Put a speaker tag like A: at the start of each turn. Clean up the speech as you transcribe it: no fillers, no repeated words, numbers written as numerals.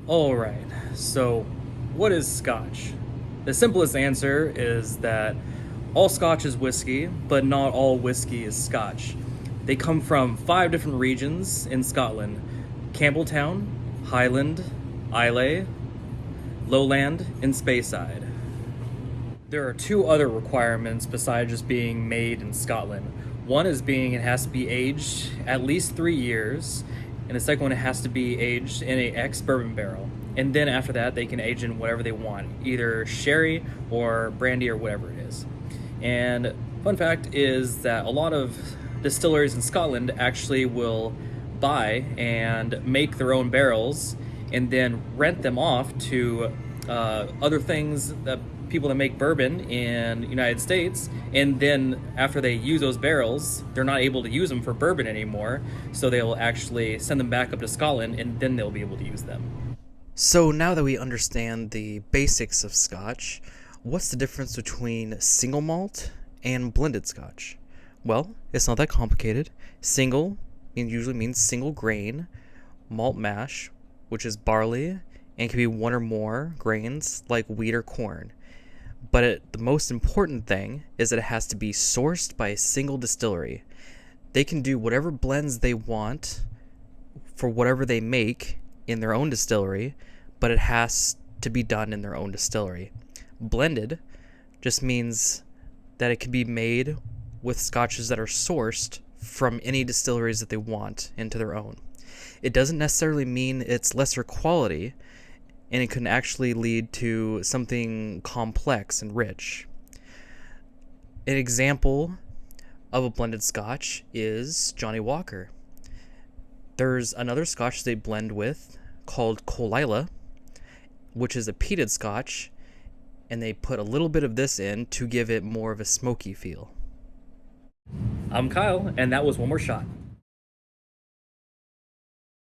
A: Alright, so what is Scotch? The simplest answer is that all Scotch is whiskey, but not all whiskey is Scotch. They come from 5 different regions in Scotland: Campbelltown, Highland, Islay, Lowland, and Speyside. There are 2 other requirements besides just being made in Scotland. One is being it has to be aged at least 3 years, and the second one it has to be aged in a ex-bourbon barrel. And then after that, they can age in whatever they want, either sherry or brandy or whatever it is. And fun fact is that a lot of distilleries in Scotland actually will buy and make their own barrels and then rent them off to other things that people that make bourbon in the United States, and then after they use those barrels, they're not able to use them for bourbon anymore, so they'll actually send them back up to Scotland, and then they'll be able to use them.
B: So now that we understand the basics of Scotch, what's the difference between single malt and blended Scotch? Well, it's not that complicated. Single usually means single grain, malt mash, which is barley, and can be one or more grains like wheat or corn. But the most important thing is that it has to be sourced by a single distillery. They can do whatever blends they want for whatever they make in their own distillery, but it has to be done in their own distillery. Blended just means that it can be made with scotches that are sourced from any distilleries that they want into their own. It doesn't necessarily mean it's lesser quality, and it can actually lead to something complex and rich. An example of a blended scotch is Johnny Walker. There's another scotch they blend with called Colilla, which is a peated scotch, and they put a little bit of this in to give it more of a smoky feel.
A: I'm Kyle, and that was One More Shot.